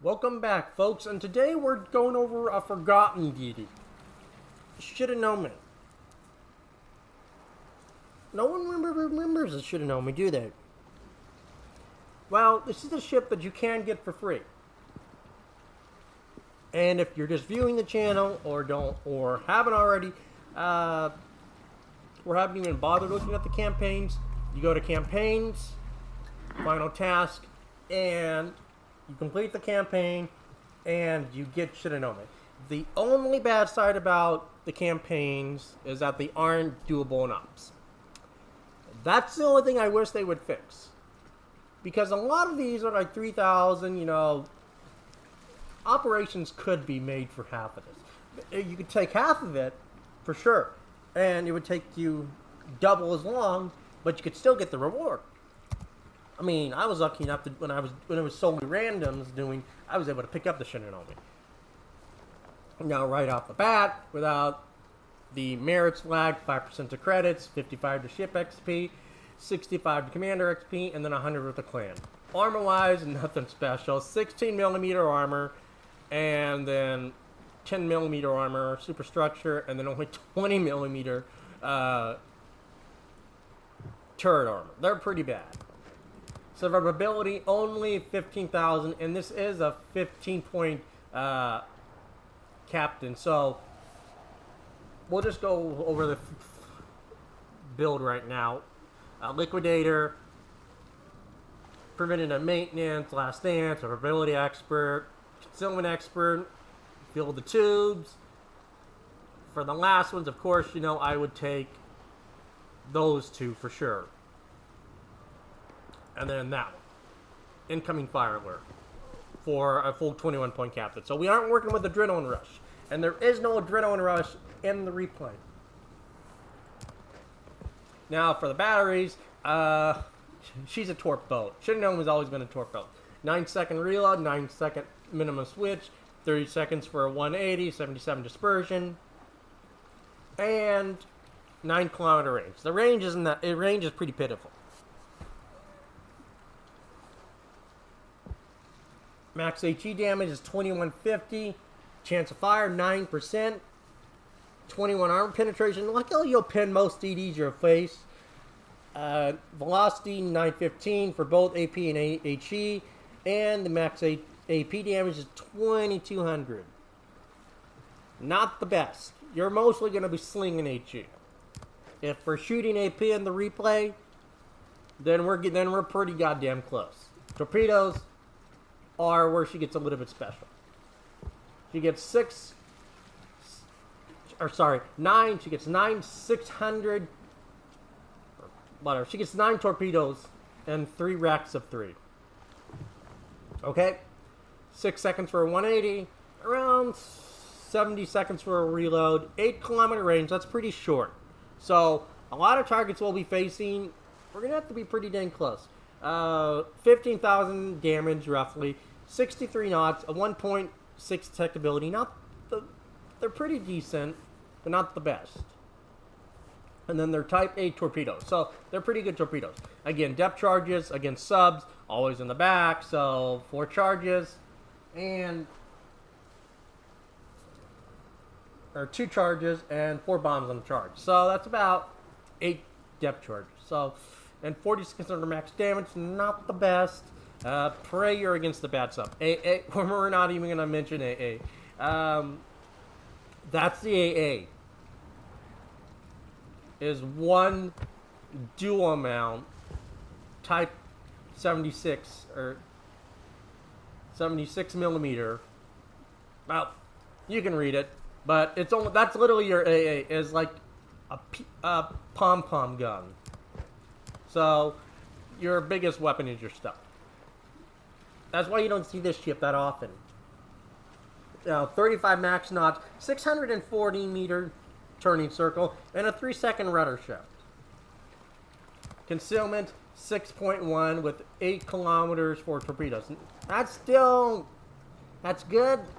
Welcome back, folks, and today we're going over a forgotten DD. Shinonome. No one remembers the Shinonome, do they? Well, this is a ship that you can get for free. And if you're just viewing the channel or haven't already, or haven't even bothered looking at the campaigns, you go to campaigns, final task, and you complete the campaign, and you get Shinonome. The only bad side about the campaigns is that they aren't doable in ops. That's the only thing I wish they would fix. Because a lot of these are like 3,000, operations could be made for half of this. You could take half of it, for sure, and it would take you double as long, but you could still get the reward. I mean, I was lucky enough to, when it was solely randoms I was able to pick up the Shinonome. Now, right off the bat, without the merits flag, 5% to credits, 55 to ship XP, 65 to commander XP, and then 100 with the clan. Armor-wise, nothing special. 16mm armor, and then 10mm armor, superstructure, and then only 20mm turret armor. They're pretty bad. Survivability, only 15,000, and this is a 15-point captain, so we'll just go over the build right now. Liquidator, preventative maintenance, last dance, survivability expert, concealment expert, fill the tubes. For the last ones, of course, I would take those two for sure. And then that one. Incoming fire alert for a full 21-point captain. So we aren't working with Adrenaline Rush. And there is no Adrenaline Rush in the replay. Now for the batteries, she's a torp boat. Shinonome has always been a torp boat. 9-second reload, 9-second minimum switch, 30 seconds for a 180, 77 dispersion, and 9-kilometer range. The range isn't that. The range is pretty pitiful. Max HE damage is 2150. Chance of fire, 9%. 21 armor penetration. Like how you'll pin most DDs you'll face. Velocity, 915 for both AP and HE. And the max AP damage is 2200. Not the best. You're mostly going to be slinging HE. If we're shooting AP in the replay, then we're pretty goddamn close. Torpedoes are where she gets a little bit special. She gets 9. She gets 600. Whatever. She gets 9 torpedoes and 3 racks of 3. Okay? 6 seconds for a 180. Around 70 seconds for a reload. 8-kilometer range. That's pretty short. So, a lot of targets we'll be facing, we're going to have to be pretty dang close. 15,000 damage, roughly. 63 knots, a 1.6 detectability. They're pretty decent, but not the best. And then they're Type A torpedoes, so they're pretty good torpedoes. Again, depth charges against subs, always in the back, so 4 charges, or 2 charges and 4 bombs on the charge. So that's about 8 depth charges. So, and 46 under max damage, not the best. Pray you're against the bad sub. AA, we're not even going to mention AA. That's the AA. Is 1 dual mount Type 76 or 76mm. Well, you can read it, but that's literally your AA, is like a pom-pom gun. So your biggest weapon is your stuff. That's why you don't see this ship that often. 35 max knots, 640 meter turning circle, and a 3-second rudder shift. Concealment, 6.1 with 8 kilometers for torpedoes. That's good,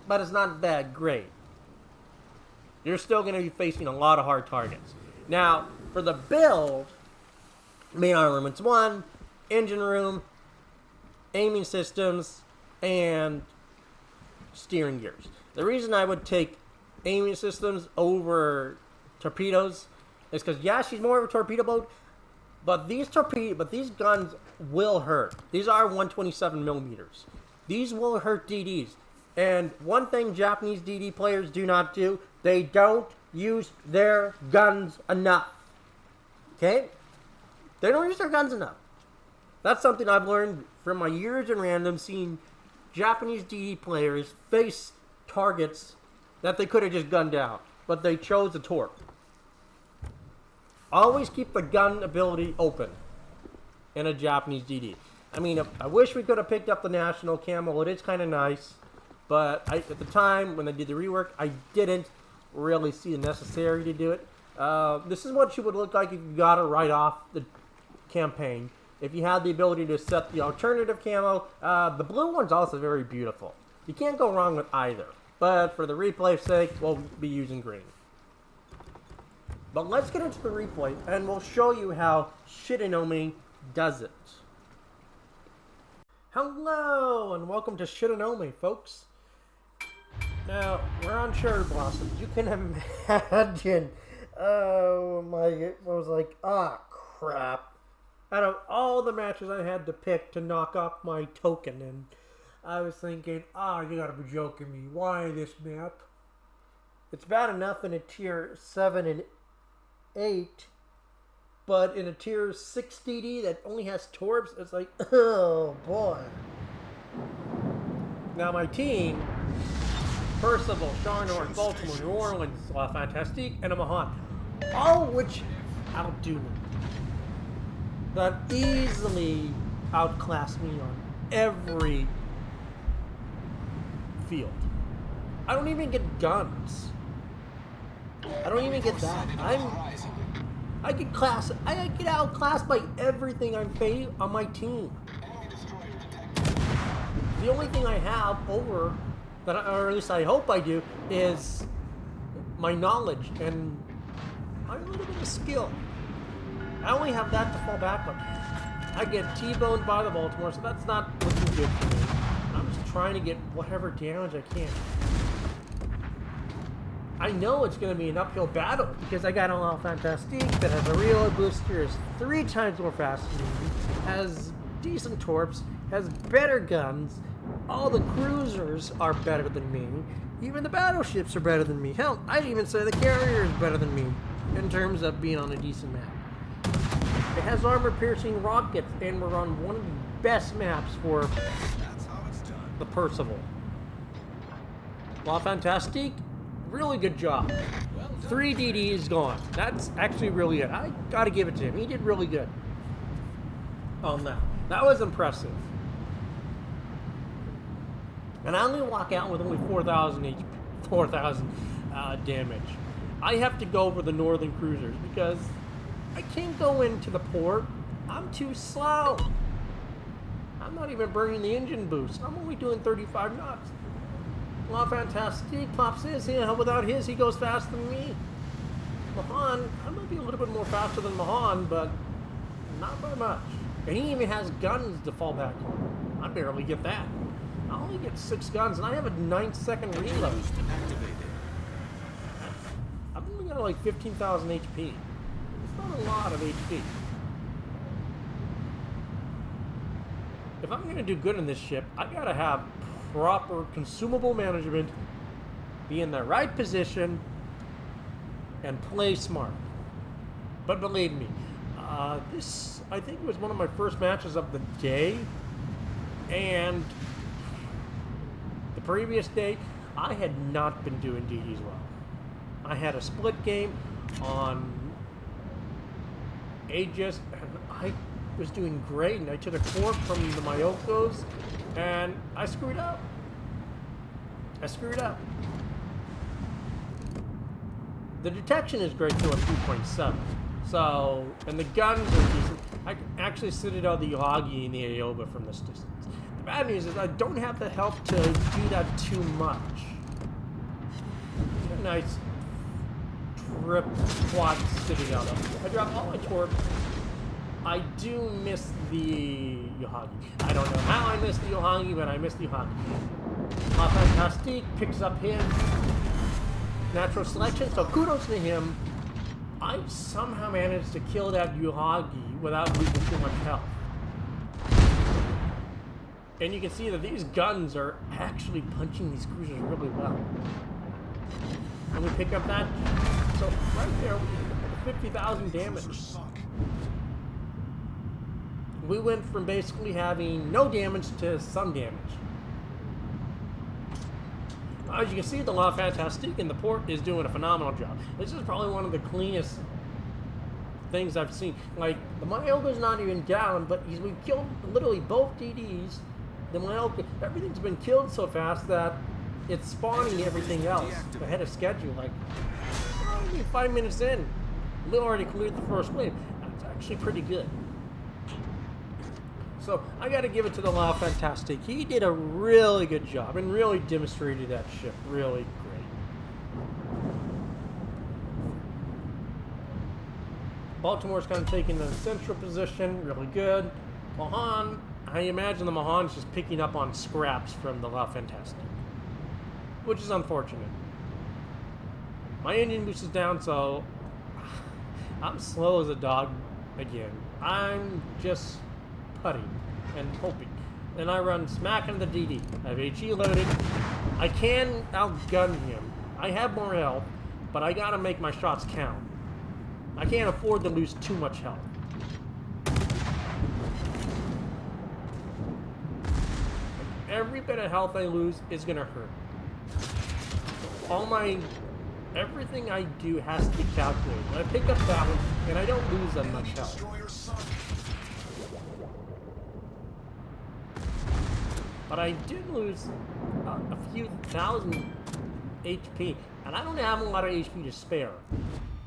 but it's not that great. You're still going to be facing a lot of hard targets. Now, for the build, main armaments 1, engine room, aiming systems, and steering gears. The reason I would take aiming systems over torpedoes is because, yeah, she's more of a torpedo boat, but these guns will hurt. These are 127 millimeters. These will hurt DDs. And one thing Japanese DD players do not do, they don't use their guns enough. Okay? They don't use their guns enough. That's something I've learned from my years in random, seeing Japanese DD players face targets that they could have just gunned down, but they chose the torque. Always keep the gun ability open in a Japanese DD. I mean, I wish we could have picked up the national camo. It is kind of nice, but at the time when they did the rework, I didn't really see the necessary to do it. This is what she would look like if you got her right off the campaign. If you had the ability to set the alternative camo, the blue one's also very beautiful. You can't go wrong with either. But for the replay's sake, we'll be using green. But let's get into the replay, and we'll show you how Shinonome does it. Hello, and welcome to Shinonome, folks. Now, we're on Cherry Blossom. You can imagine, I was like, crap. Out of all the matches I had to pick to knock off my token, and I was thinking, you gotta be joking me. Why this map? It's bad enough in a tier 7 and 8, but in a tier 6 DD that only has torps, it's like, oh boy. Now my team, Percival, Charnor, Baltimore, New Orleans, Fantastique, and Mahan, all of which outdo me. That easily outclass me on every field. I don't even get guns. I don't even get that. I get outclassed by everything I'm facing on my team. The only thing I have over that, or at least I hope I do, is my knowledge and a little bit of skill. I only have that to fall back on. I get T-boned by the Baltimore, so that's not looking good for me. I'm just trying to get whatever damage I can. I know it's going to be an uphill battle because I got a little Fantastique that has a reload booster, is 3 times more fast than me, has decent torps, has better guns, all the cruisers are better than me, even the battleships are better than me. Hell, I'd even say the carrier is better than me in terms of being on a decent map. It has armor-piercing rockets, and we're on one of the best maps for the Percival. La Fantastique, really good job. 3 DDs gone. That's actually really good. I gotta give it to him. He did really good on that. That was impressive. And I only walk out with only 4,000 HP, 4,000 damage. I have to go for the northern cruisers because I can't go into the port. I'm too slow. I'm not even burning the engine boost. I'm only doing 35 knots. La Fantastique pops his. Without his, he goes faster than me. Mahan, I might be a little bit more faster than Mahan, but not by much. And he even has guns to fall back on. I barely get that. I only get 6 guns, and I have a 9-second reload. I've only got like 15,000 HP. Not a lot of HP. If I'm going to do good in this ship, I got to have proper consumable management, be in the right position, and play smart. But believe me, this, I think, was one of my first matches of the day, and the previous day, I had not been doing DDs well. I had a split game on Aegis, and I was doing great, and I took a torp from the Myokos, and I screwed up. The detection is great too at 2.7, so, and the guns are decent. I can actually Citadel the Yagi and the Aoba from this distance. The bad news is I don't have the health to do that too much. A nice trip quad Citadel though. I drop all my torps. I do miss the Yohagi. I don't know how I missed the Yohagi, but I missed the Yohagi. Fantastique picks up his natural selection, so kudos to him. I somehow managed to kill that Yuhagi without losing too much health. And you can see that these guns are actually punching these cruisers really well. And we pick up that, so right there, 50,000 damage. We went from basically having no damage to some damage. As you can see, the La Fantastique in the port is doing a phenomenal job. This is probably one of the cleanest things I've seen. Like, the Myolga's not even down, but we've killed literally both DDs. The Myolga, everything's been killed so fast that it's spawning everything else ahead of schedule. Like, only 5 minutes in, we already cleared the first wave. That's actually pretty good. So I got to give it to the La Fantastique. He did a really good job and really demonstrated that ship really great. Baltimore's kind of taking the central position, really good. Mahan, I imagine the Mahan's just picking up on scraps from the La Fantastique, which is unfortunate. My engine boost is down, so I'm slow as a dog again. I'm just putting and hoping. Then I run smack into the DD. I have HE loaded. I can outgun him. I have more health, but I gotta make my shots count. I can't afford to lose too much health. Every bit of health I lose is gonna hurt. Everything I do has to be calculated. When I pick up that one, and I don't lose that much health. But I did lose a few thousand HP, and I don't have a lot of HP to spare.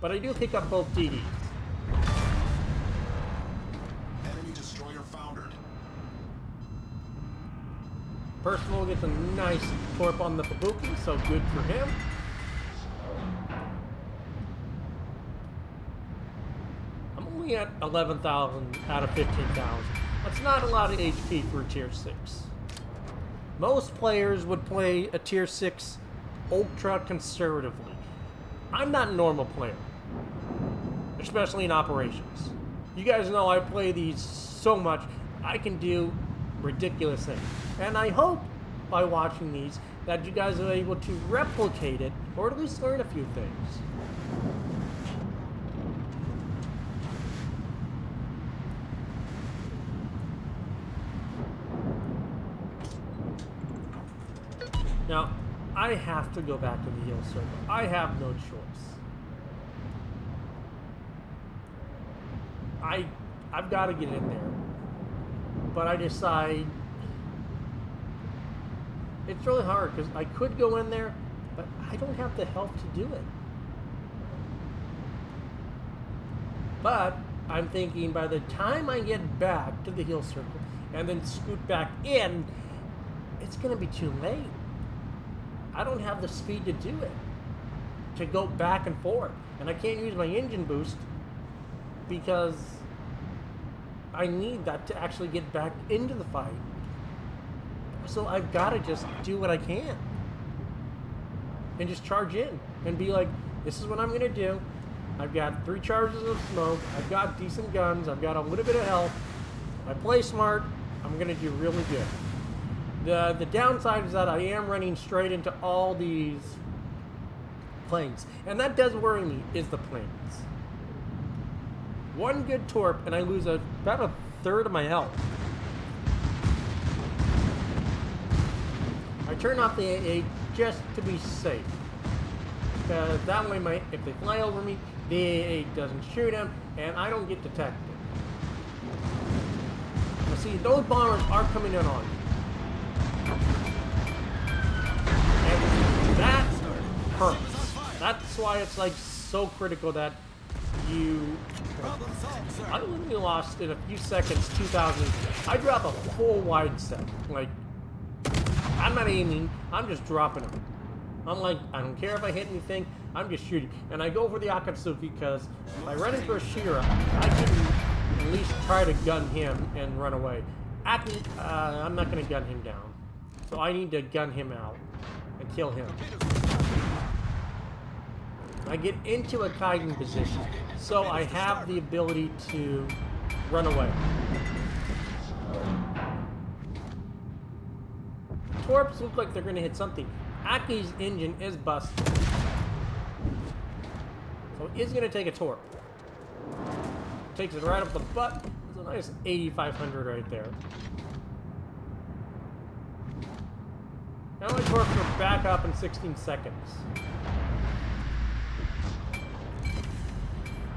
But I do pick up both DDs. Enemy destroyer foundered. Percival gets a nice torp on the Fubuki, so good for him. I'm only at 11,000 out of 15,000. That's not a lot of HP for a tier 6. Most players would play a tier 6 ultra conservatively. I'm not a normal player, especially in operations. You guys know I play these so much, I can do ridiculous things. And I hope by watching these that you guys are able to replicate it, or at least learn a few things. Now, I have to go back to the heal circle. I have no choice. I've got to get in there. But I decide it's really hard because I could go in there, but I don't have the health to do it. But I'm thinking by the time I get back to the heal circle and then scoot back in, it's going to be too late. I don't have the speed to do it, to go back and forth. And I can't use my engine boost because I need that to actually get back into the fight. So I've got to just do what I can and just charge in and be like, this is what I'm going to do. I've got 3 charges of smoke. I've got decent guns. I've got a little bit of health. If I play smart, I'm going to do really good. The downside is that I am running straight into all these planes. And that does worry me, is the planes. One good torp and I lose about a third of my health. I turn off the AA just to be safe. Because that way if they fly over me, the AA doesn't shoot them and I don't get detected. Now see, those bombers are coming in on me. And that hurts. That's why it's like so critical that I literally lost in a few seconds 2,000. I drop a full wide set. Like, I'm not aiming, I'm just dropping them. I'm like, I don't care if I hit anything, I'm just shooting. And I go for the Akatsuki because if I run into a Shira, I can at least try to gun him and run away. I'm not going to gun him down. So I need to gun him out. kill him. I get into a kiting position, so I have the ability to run away. Torps look like they're going to hit something. Aki's engine is busted. So he's going to take a torp. Takes it right up the butt. It's a nice 8,500 right there. Now my torps are back up in 16 seconds.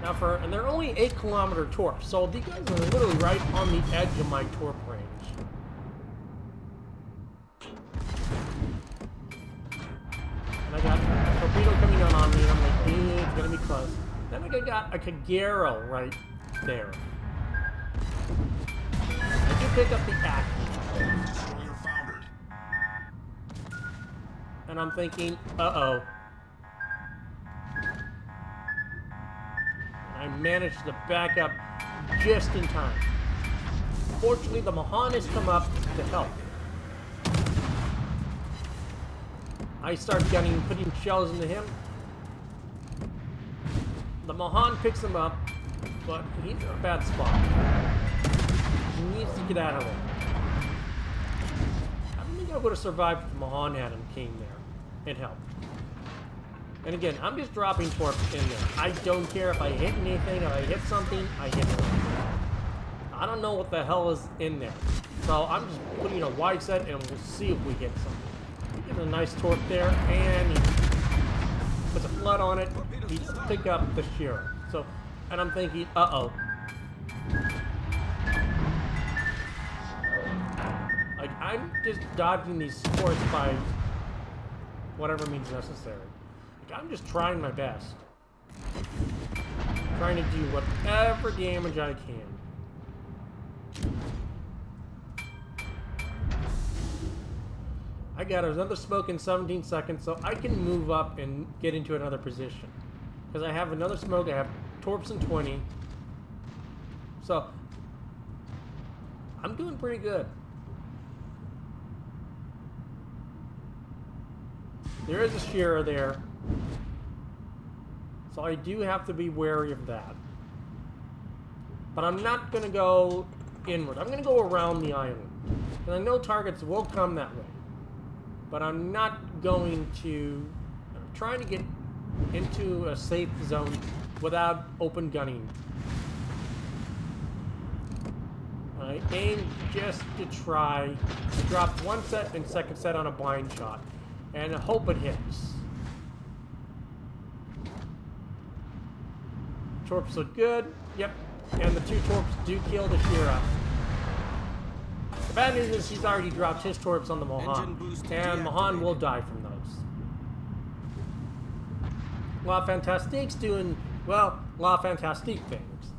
Now and they're only 8-kilometer torps, so these guys are literally right on the edge of my torp range. And I got a torpedo coming down on me, and I'm like, it's gonna be close. Then I got a Kagero right there. I do pick up the Aki. Destroyer foundered. And I'm thinking, uh-oh. I managed to back up just in time. Fortunately, the Mahan has come up to help. I start putting shells into him. The Mahan picks him up, but he's in a bad spot. He needs to get out of there. I don't think I would have survived if the Mahan hadn't came there and helped. And again, I'm just dropping torps in there. I don't care if I hit anything. If I hit something, I hit it. I don't know what the hell is in there. So I'm just putting a wide set and we'll see if we hit something. He gets a nice torp there and he puts a flood on it. He pick up the shearer. So, and I'm thinking, uh-oh. Like, I'm just dodging these sports by whatever means necessary. I'm just trying my best. Trying to do whatever damage I can. I got another smoke in 17 seconds, so I can move up and get into another position. Because I have another smoke, I have torps in 20. So, I'm doing pretty good. There is a shearer there. So I do have to be wary of that. But I'm not going to go inward. I'm going to go around the island. And I know targets will come that way. But I'm not going to... I'm trying to get into a safe zone without open gunning. I aim just to try to drop one set and second set on a blind shot. And I hope it hits. Torps look good. Yep. And the 2 torps do kill the Shira. The bad news is he's already dropped his torps on the Mahan. And Mahan will die from those. La Fantastique's doing, well, La Fantastique things.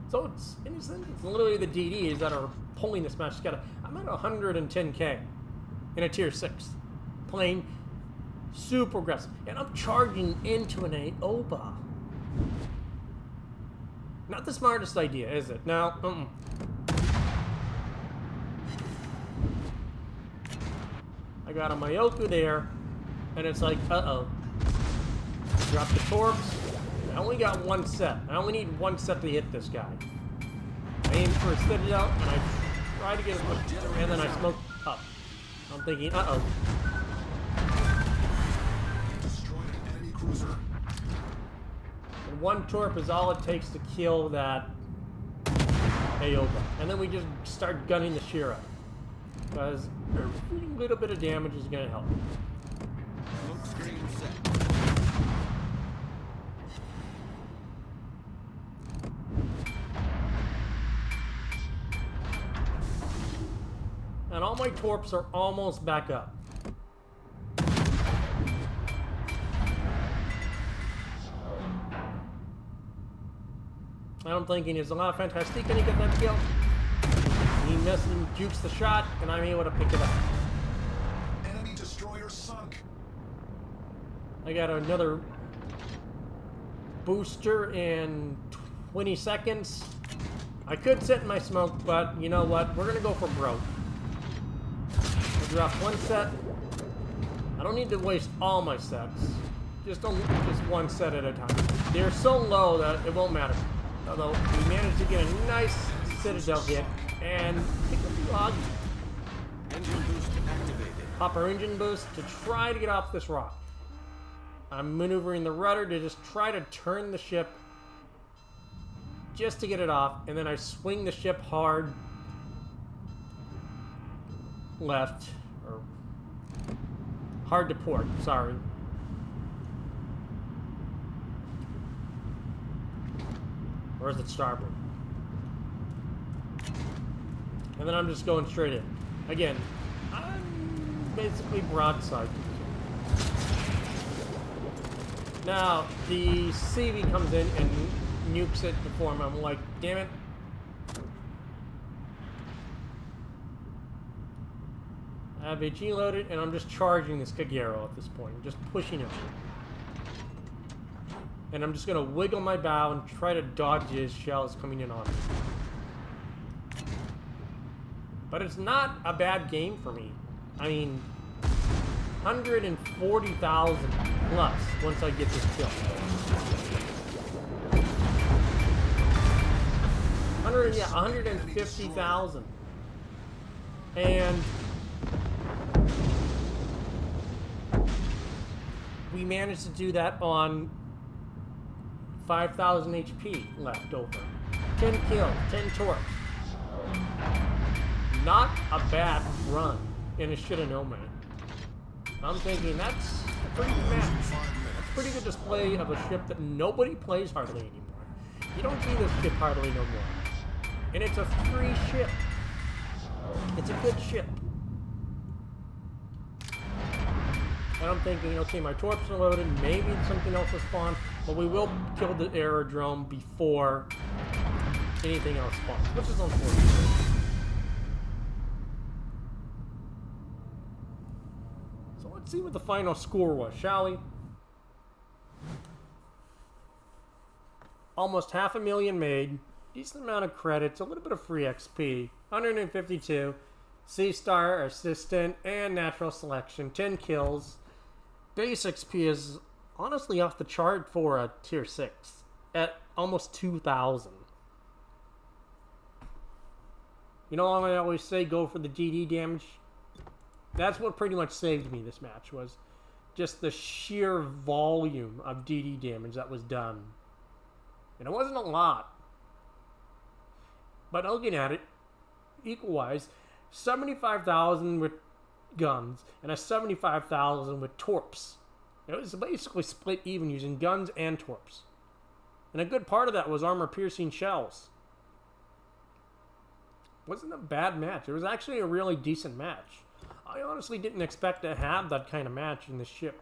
So it's, in a sense, it's literally the DDs that are pulling this match together. I'm at 110k in a tier 6. Playing super aggressive. And I'm charging into an AOBA. Not the smartest idea, is it? No. I got a Mayoku there, and it's like, uh-oh. Drop the torps. I only got one set. I only need one set to hit this guy. I aim for a citadel, and I try to get him, and then I smoke up. I'm thinking, uh-oh. Destroyed an enemy cruiser. And one torp is all it takes to kill that AOBA. And then we just start gunning the Shira. Because a little bit of damage is going to help. Smoke screen set. And all my torps are almost back up. I'm thinking, is La Fantastique going to get that kill? He misses and jukes the shot, and I'm able to pick it up. Enemy destroyer sunk. I got another booster in 20 seconds. I could sit in my smoke, but you know what? We're going to go for broke. I drop one set, and don't need to waste all my sets. Just one set at a time. They're so low that it won't matter. Although we managed to get a nice Citadel hit and pick up the log. Engine boost activated. Pop our engine boost to try to get off this rock. I'm maneuvering the rudder to just try to turn the ship just to get it off, and then I swing the ship hard left, or hard to port, sorry. Or is it starboard? And then I'm just going straight in. Again, I'm basically broadside. Now, the CV comes in and nukes it before me. I'm like, damn it. I have HE loaded, and I'm just charging this Kagero at this point. I'm just pushing it. And I'm just going to wiggle my bow and try to dodge his shells coming in on me. But it's not a bad game for me. I mean, 140,000 plus once I get this kill. 150,000. And we managed to do that on 5,000 HP left over. 10 kills, 10 torps. Not a bad run in a Shinonome. I'm thinking that's a pretty good match. That's a pretty good display of a ship that nobody plays hardly anymore. You don't see this ship hardly no more. And it's a free ship. It's a good ship. And I'm thinking, okay, my torps are loaded, maybe something else will spawn, but we will kill the aerodrome before anything else spawns, which is unfortunate. So let's see what the final score was, shall we? Almost 500,000 made, decent amount of credits, a little bit of free XP, 152, C-Star, Assistant, and Natural Selection, 10 kills. Base XP is honestly off the chart for a tier 6 at almost 2,000. You know, I always say go for the DD damage. That's what pretty much saved me this match, was just the sheer volume of DD damage that was done. And it wasn't a lot. But looking at it, equal-wise, 75,000 with guns and a 75,000 with torps. It was basically split even using guns and torps. And a good part of that was armor-piercing shells. Wasn't a bad match. It was actually a really decent match. I honestly didn't expect to have that kind of match in this ship.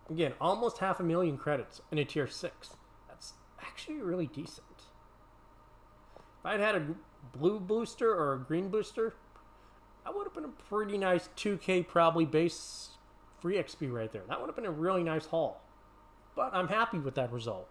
Again, almost 500,000 credits in a tier 6. That's actually really decent. If I'd had a blue booster or a green booster, that would have been a pretty nice 2K probably base free XP right there. That would have been a really nice haul. But I'm happy with that result.